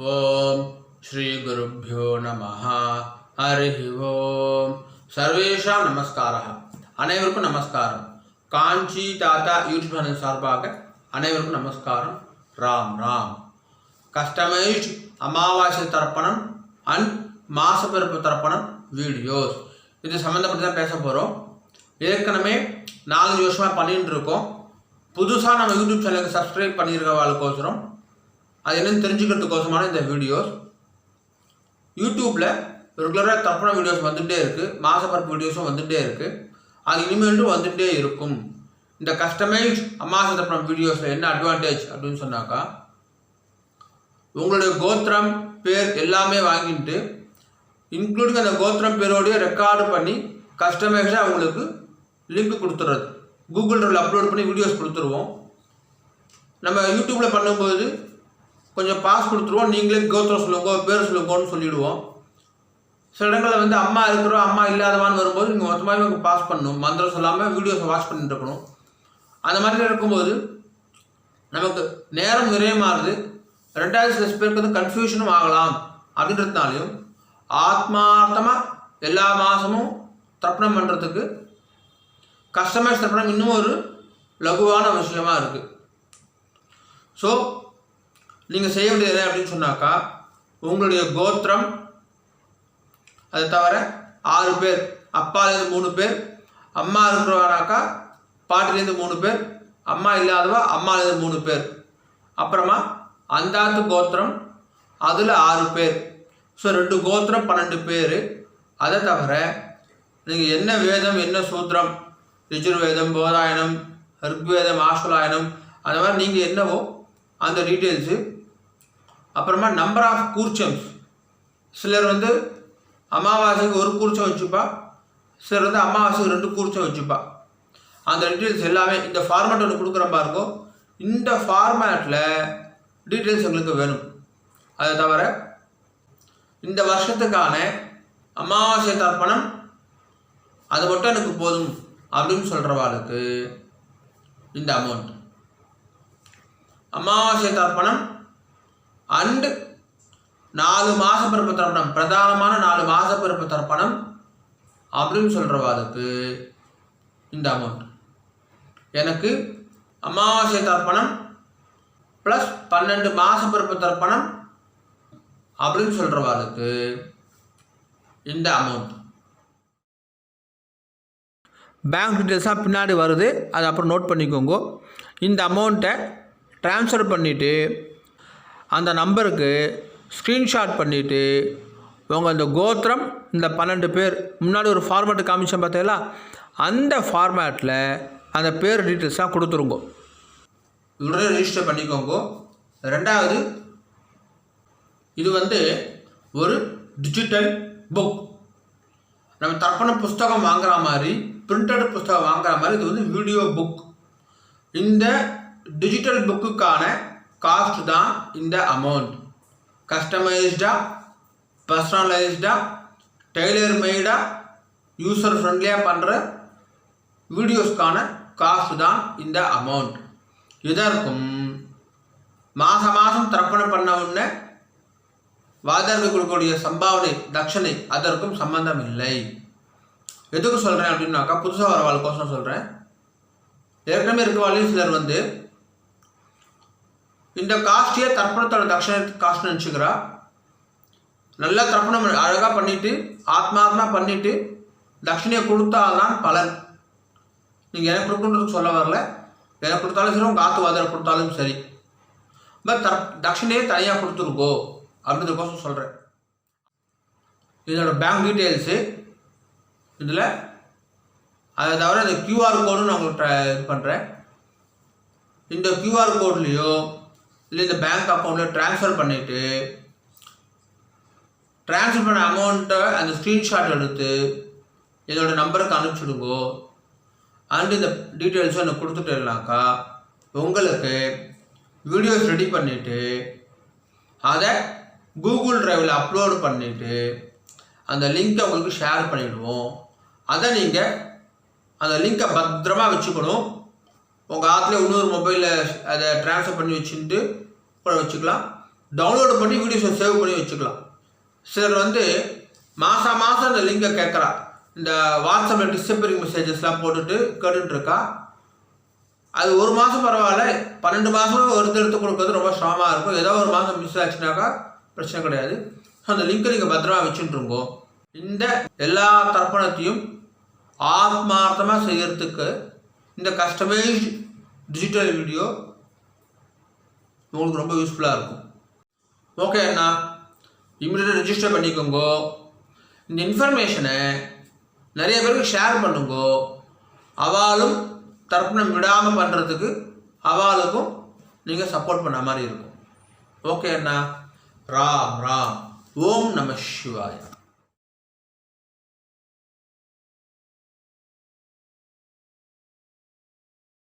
ஓம் ஸ்ரீ குருப்யோ நமஹ. ஹரிஹி ஓம். சர்வேஷாம் நமஸ்காரः. அனைவருக்கும் நமஸ்காரம். காஞ்சி தாத்தா யூடியூப் சேனல் சார்பாக அனைவருக்கும் நமஸ்காரம். ராம் ராம். கஸ்டமைஸ்ட் அமாவாசை தர்ப்பணம் அண்ட் மாசப்பிறப்பு தர்ப்பணம் வீடியோஸ் இது சம்மந்தப்பட்டு தான் பேச போகிறோம். ஏற்கனவே 4 வருஷமாக பண்ணிட்டு இருக்கோம். புதுசாக நம்ம யூடியூப் சேனலுக்கு சப்ஸ்கிரைப் பண்ணியிருக்கவாளுக்கோசரம் அது என்னென்னு தெரிஞ்சுக்கிறதுக்கோசமான இந்த வீடியோஸ். யூடியூப்பில் ரெகுலராக தர்ப்பண வீடியோஸ் வந்துகிட்டே இருக்குது, மாசப்பிறப்பு வீடியோஸும் வந்துகிட்டே இருக்குது. அது இனிமேலும் வந்துகிட்டே இருக்கும். இந்த கஸ்டமைஸ்ட் அமாவாசை தர்ப்பணம் வீடியோஸில் என்ன அட்வான்டேஜ் அப்படின்னு சொன்னாக்கா, உங்களுடைய கோத்திரம் பேர் எல்லாமே வாங்கிட்டு இன்க்ளூடிங் அந்த கோத்திரம் பேரோடைய ரெக்கார்டு பண்ணி கஸ்டமைஸ்டாக உங்களுக்கு லிங்க் கொடுத்துட்றது. கூகுள் ட்ரைவில் அப்லோட் பண்ணி வீடியோஸ் கொடுத்துருவோம். நம்ம யூடியூப்பில் பண்ணும்போது கொஞ்சம் பாஸ் கொடுத்துருவோம். நீங்களே கோத்திரம் சொல்லுங்க, பேர் சொல்லுங்கன்னு சொல்லிவிடுவோம். சில இடங்களில் வந்து அம்மா இருக்கிறோம், அம்மா இல்லாதவான்னு வரும்போது நீங்கள் மொத்தமாகவே உங்களுக்கு பாஸ் பண்ணணும். மந்திரம் சொல்லாமல் வீடியோஸை வாட்ச் பண்ணிட்டு இருக்கணும். அந்த மாதிரி இருக்கும்போது நமக்கு நேரம் விரயமாகுது. 2வது சில பேருக்கு வந்து கன்ஃபியூஷனும் ஆகலாம். அப்படின்றதுனாலையும் ஆத்மார்த்தமாக எல்லா மாதமும் தர்ப்பணம் பண்ணுறதுக்கு கஸ்டமைஸ் தர்ப்பணம் இன்னும் ஒரு லகுவான விஷயமா இருக்குது. ஸோ நீங்கள் செய்ய வேண்டியது அப்படின்னு சொன்னாக்கா, உங்களுடைய கோத்திரம், அதை தவிர 6 பேர், அப்பாலேருந்து 3 பேர், அம்மா இருக்கிறவனாக்கா பாட்டிலேருந்து 3 பேர், அம்மா இல்லாதவா அம்மாலேருந்து 3 பேர், அப்புறமா அந்தாத்து கோத்திரம் அதில் 6 பேர். ஸோ 2 கோத்திரம் 12 பேர். அதை தவிர நீங்கள் என்ன வேதம் என்ன சூத்திரம், ரிஜுர்வேதம், போதாயனம், ரிக்வேதம், ஆஷ்வலாயனம், அந்த மாதிரி நீங்கள் என்னவோ அந்த டீட்டெயில்ஸு. அப்புறமா நம்பர் ஆஃப் கூர்ச்சம்ஸ். சிலர் வந்து அமாவாசைக்கு 1 கூர்ச்சம் வச்சுப்பா, சிலர் வந்து அமாவாசைக்கு 2 கூர்ச்சம் வச்சுப்பா. அந்த டீட்டெயில்ஸ் எல்லாமே இந்த ஃபார்மேட் ஒன்று கொடுக்குற மாதிரி இருக்கும். இந்த ஃபார்மேட்டில் டீட்டெயில்ஸ் எங்களுக்கு வேணும். அதை தவிர இந்த வருஷத்துக்கான அமாவாசை தர்ப்பணம் அது மட்டும் எனக்கு போதும் அப்படின்னு சொல்கிறவாளுக்கு இந்த அமௌண்ட். அமாவாசை தர்ப்பணம் அண்ட் 4 மாசப்பிறப்பு தர்ப்பணம், பிரதானமான 4 மாசப்பிறப்பு தர்ப்பணம் அப்படின்னு சொல்கிறவாளுக்கு இந்த அமௌண்ட். எனக்கு அமாவாசை தர்ப்பணம் ப்ளஸ் 12 மாசப்பிறப்பு தர்ப்பணம் அப்படின்னு சொல்கிறவாளுக்கு இந்த அமௌண்ட். பேங்க் டீட்டெயில்ஸாக பின்னாடி வருது, அதை அப்புறம் நோட் பண்ணிக்கோங்க. இந்த அமௌண்ட்டை ட்ரான்ஸ்ஃபர் பண்ணிவிட்டு அந்த நம்பருக்கு ஸ்க்ரீன்ஷாட் பண்ணிவிட்டு உங்கள் இந்த கோத்திரம், இந்த 12 பேர், முன்னாடி ஒரு ஃபார்மேட்டு காமிச்சேன் பார்த்தீங்களா, அந்த ஃபார்மேட்டில் அந்த பேர் டீட்டெயில்ஸாக கொடுத்துருங்க. உடனே ரெஜிஸ்டர் பண்ணிக்கோங்க. 2வது, இது வந்து ஒரு டிஜிட்டல் புக். நம்ம தர்ப்பண புஸ்தகம் வாங்குற மாதிரி, பிரிண்டட் புஸ்தகம் வாங்குற மாதிரி இது வந்து வீடியோ புக். இந்த டிஜிட்டல் புக்குக்கான காஸ்ட் தான் இந்த அமௌண்ட். கஸ்டமைஸ்டாக, பர்சனலைஸ்டாக, டெய்லர் மேடாக, யூசர் ஃப்ரெண்ட்லியாக பண்ணுற வீடியோஸ்க்கான காஸ்ட் தான் இந்த அமௌண்ட். இதற்கும் மாதம் தர்ப்பணம் பண்ண உடனே வாதருக்கு கொடுக்கக்கூடிய சம்பாவனை தட்சணை அதற்கும் சம்பந்தம் இல்லை. எதுக்கு சொல்கிறேன் அப்படின்னாக்கா, புதுசாக வர வாழ்க்கோசம் சொல்கிறேன். ஏற்கனவே இருக்க வாழ்க்கையும் சிலர் வந்து இந்த காஸ்ட்டையே தர்ப்பணத்தோட தட்சணை காஸ்ட்னு நினச்சிக்கிறா. நல்லா தர்ப்பணம் அழகாக பண்ணிவிட்டு ஆத்மாத்மா பண்ணிவிட்டு தட்சணையை கொடுத்தால்தான் பலன். நீங்கள் எனக்கு கொடுக்கணுன்றதுக்கு சொல்ல வரல, எனக்கு கொடுத்தாலும் சரி, உங்கள் ஆத்துவாதரை கொடுத்தாலும் சரி. பட் தட்சணையே தனியாக கொடுத்துருக்கோ அப்படின்றதுக்கோசம் சொல்கிறேன். இதோட பேங்க் டீட்டெயில்ஸு இதில், அதை தவிர இந்த கியூஆர் கோடுன்னு நான் உங்களுக்கு இது பண்ணுறேன். இந்த கியூஆர் கோட்லேயோ இல்லை இந்த பேங்க் அக்கௌண்ட்டில் ட்ரான்ஸ்ஃபர் பண்ணிவிட்டு ட்ரான்ஸ்ஃபர் பண்ண அமௌண்ட்டை அந்த ஸ்க்ரீன்ஷாட் எடுத்து இதோட நம்பருக்கு அனுப்பிச்சுடுங்கோ. அண்ட் இந்த டீட்டெயில்ஸும் எனக்கு கொடுத்துட்டேன்னாக்கா உங்களுக்கு வீடியோஸ் ரெடி பண்ணிவிட்டு அதை கூகுள் ட்ரைவில் அப்லோடு பண்ணிவிட்டு அந்த லிங்க்கை உங்களுக்கு ஷேர் பண்ணிவிடுவோம். அதை நீங்கள் அந்த லிங்க்கை பத்திரமாக வச்சுக்கணும். உங்கள் ஆற்றுல இன்னொரு மொபைலில் அதை ட்ரான்ஸ்ஃபர் பண்ணி வச்சுட்டு கூட வச்சுக்கலாம். டவுன்லோடு பண்ணி வீடியோஸை சேவ் பண்ணி வச்சுக்கலாம். சிலர் வந்து மாதம் அந்த லிங்கை கேட்குறா. இந்த வாட்ஸ்அப்பில் டிஸ்அப்பியரிங் மெசேஜஸ்லாம் போட்டுட்டு கேட்டுருக்கா. அது ஒரு மாதம் பரவாயில்ல, 12 மாதம் எடுத்து கொடுக்குறது ரொம்ப ஸ்ட்ராங்காக இருக்கும். ஏதோ ஒரு மாதம் மிஸ் ஆச்சுனாக்கா பிரச்சனை கிடையாது. ஸோ அந்த லிங்கை நீங்கள் பத்திரமா வச்சுட்டுருங்கோ. இந்த எல்லா தர்ப்பணத்தையும் ஆத்மார்த்தமாக செய்கிறதுக்கு இந்த கஸ்டமைஸ்ட் டிஜிட்டல் வீடியோ உங்களுக்கு ரொம்ப யூஸ்ஃபுல்லாக இருக்கும். ஓகே அண்ணா, இமீடியட்டாக ரெஜிஸ்டர் பண்ணிக்கோங்கோ. இந்த இன்ஃபர்மேஷனை நிறைய பேருக்கு ஷேர் பண்ணுங்கோ. அவளும் தர்ப்பணம் விடாமல் பண்ணுறதுக்கு அவளுக்கும் நீங்கள் சப்போர்ட் பண்ண மாதிரி இருக்கும். ஓகே அண்ணா, ராம் ராம். ஓம் நம சிவாய.